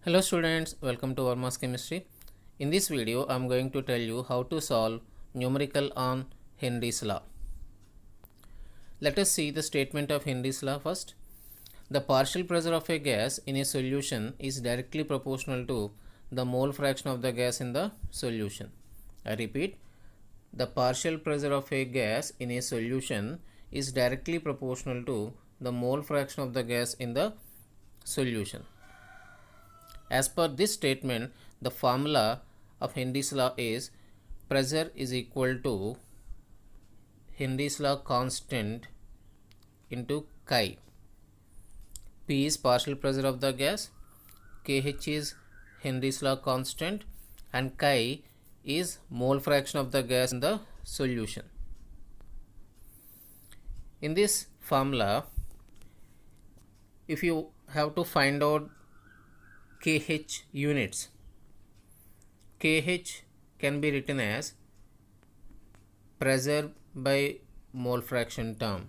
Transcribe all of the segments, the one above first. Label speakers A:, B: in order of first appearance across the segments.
A: Hello students, welcome to Verma's Chemistry. In this video, I am going to tell you how to solve numerical on Henry's law. Let us see the statement of Henry's law first. The partial pressure of a gas in a solution is directly proportional to the mole fraction of the gas in the solution. I repeat, the partial pressure of a gas in a solution is directly proportional to the mole fraction of the gas in the solution. As per this statement, the formula of Henry's law is pressure is equal to Henry's law constant into chi. P is partial pressure of the gas, Kh is Henry's law constant, and chi is mole fraction of the gas in the solution. In this formula, if you have to find out Kh units, Kh can be written as pressure by mole fraction term.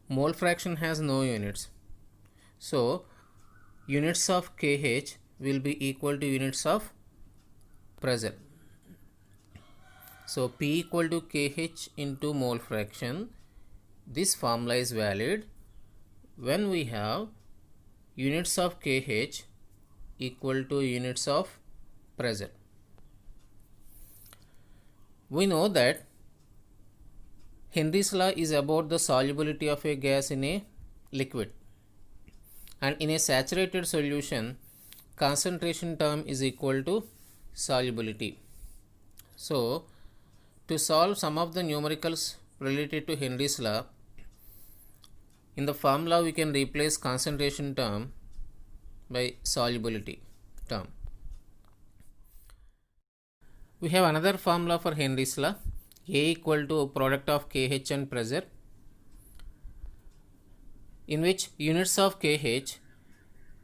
A: Mole fraction has no units, so units of Kh will be equal to units of pressure. So P equal to Kh into mole fraction. This formula is valid when we have units of Kh equal to units of pressure. We know that Henry's law is about the solubility of a gas in a liquid, and in a saturated solution, concentration term is equal to solubility. So, to solve some of the numericals related to Henry's law, in the formula we can replace concentration term by solubility term. We have another formula for Henry's law, A equal to product of Kh and pressure, in which units of Kh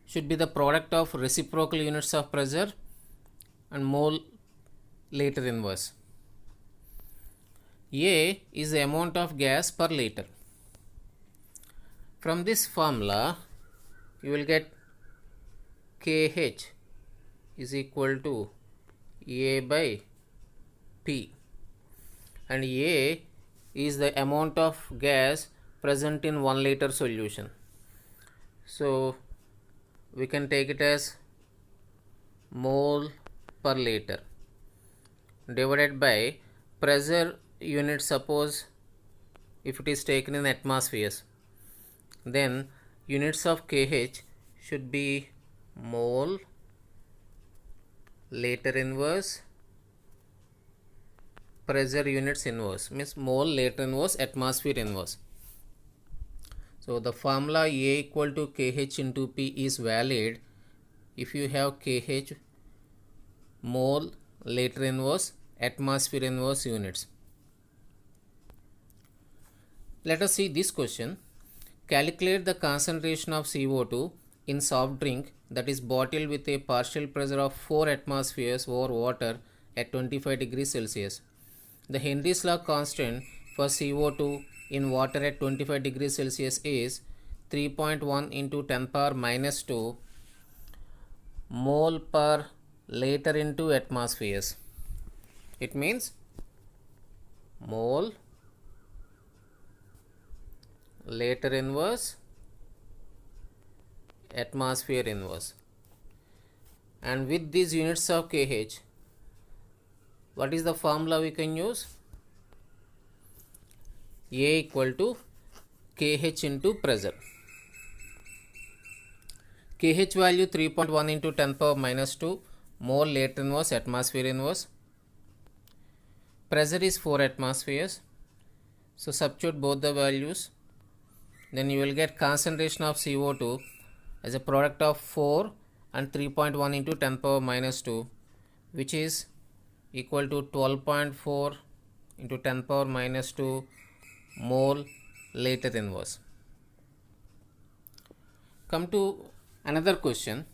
A: should be the product of reciprocal units of pressure and mole later inverse. A is the amount of gas per liter. From this formula, you will get Kh is equal to A by P, and A is the amount of gas present in 1 liter solution. So we can take it as mole per liter divided by pressure unit. Suppose if it is taken in atmospheres, then units of Kh should be mole later inverse pressure units inverse, means mole later inverse atmosphere inverse. So the formula A equal to Kh into P is valid if you have Kh mole later inverse atmosphere inverse units. Let us see this question. Calculate the concentration of CO2 in soft drink that is bottled with a partial pressure of 4 atmospheres over water at 25 degrees Celsius. The Henry's law constant for CO2 in water at 25 degrees Celsius is 3.1 into 10 power minus 2 mole per liter into atmospheres. It means mole later inverse atmosphere inverse. And with these units of Kh, what is the formula we can use? A equal to Kh into pressure. Kh value 3.1 into 10 power minus 2 mole later inverse atmosphere inverse. Pressure is 4 atmospheres. So substitute both the values. Then you will get concentration of CO2 as a product of 4 and 3.1 into 10 power minus 2, which is equal to 12.4 into 10 power minus 2 mole later inverse. Come to another question.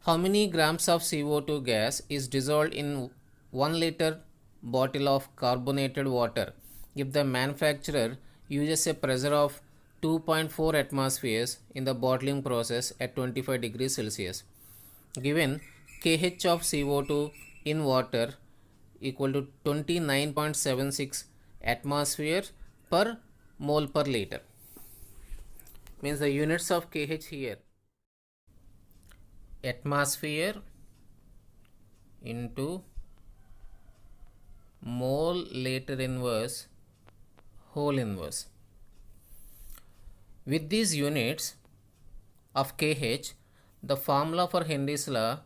A: How many grams of CO2 gas is dissolved in 1 liter bottle of carbonated water if the manufacturer uses a pressure of 2.4 atmospheres in the bottling process at 25 degrees Celsius. Given kH of CO2 in water equal to 29.76 atmosphere per mole per liter. Means the units of kH here, atmosphere into mole liter inverse whole inverse. With these units of kH, the formula for Henry's law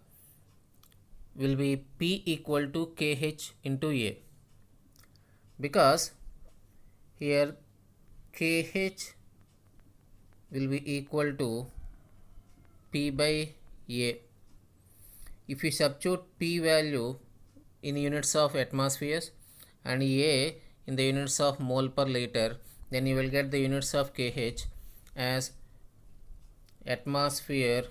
A: will be P equal to kH into A, because here kH will be equal to P by A. If you substitute P value in units of atmospheres and A in the units of mole per liter, then you will get the units of kH as atmosphere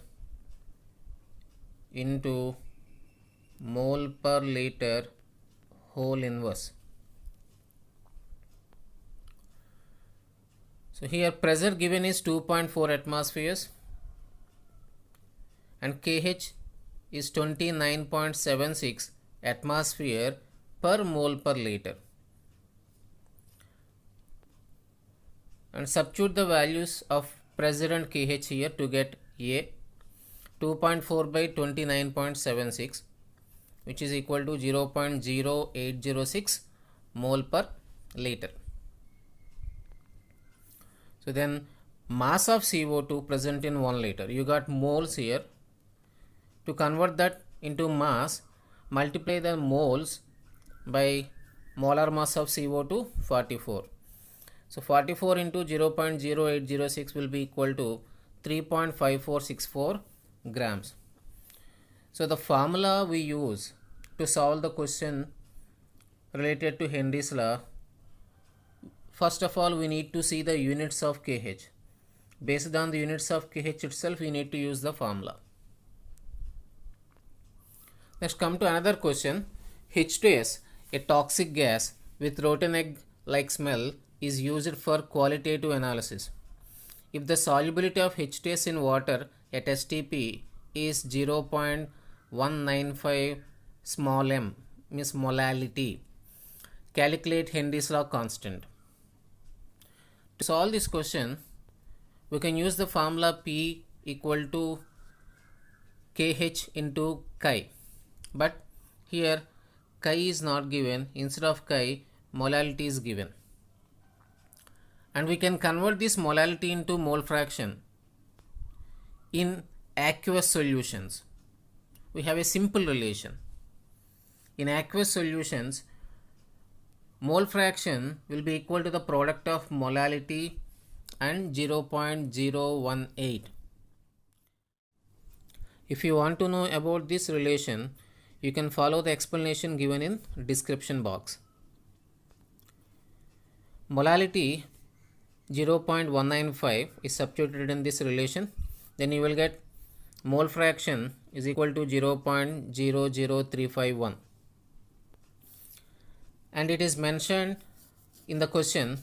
A: into mole per liter whole inverse. So here pressure given is 2.4 atmospheres and kH is 29.76 atmosphere per mole per liter. And substitute the values of pressure and kH here to get A. 2.4 by 29.76, which is equal to 0.0806 mole per liter. So then mass of CO2 present in 1 liter, you got moles here. To convert that into mass, multiply the moles by molar mass of CO2, 44. So 44 into 0.0806 will be equal to 3.5464 grams. So the formula we use to solve the question related to Henry's law, first of all we need to see the units of kH. Based on the units of kH itself, we need to use the formula. Next, come to another question. H2S, a toxic gas with rotten egg like smell, is used for qualitative analysis. If the solubility of H2S in water at STP is 0.195 small m, means molality, calculate Henry's law constant. To solve this question, we can use the formula P equal to kH into chi, but here chi is not given. Instead of chi, molality is given, and we can convert this molality into mole fraction in aqueous solutions. We have a simple relation. In aqueous solutions, mole fraction will be equal to the product of molality and 0.018. If you want to know about this relation, you can follow the explanation given in description box. Molality 0.195 is substituted in this relation, then you will get mole fraction is equal to 0.00351, and it is mentioned in the question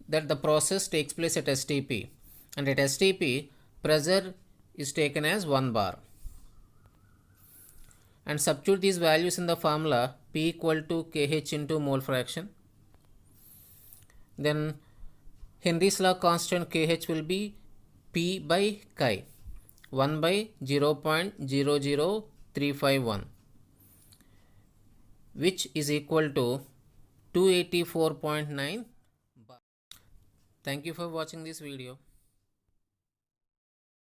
A: that the process takes place at STP, and at STP pressure is taken as 1 bar, and substitute these values in the formula P equal to kH into mole fraction. Then Henry's law constant kH will be P by chi, 1 by 0.00351, which is equal to 284.9 bar. Thank you for watching this video.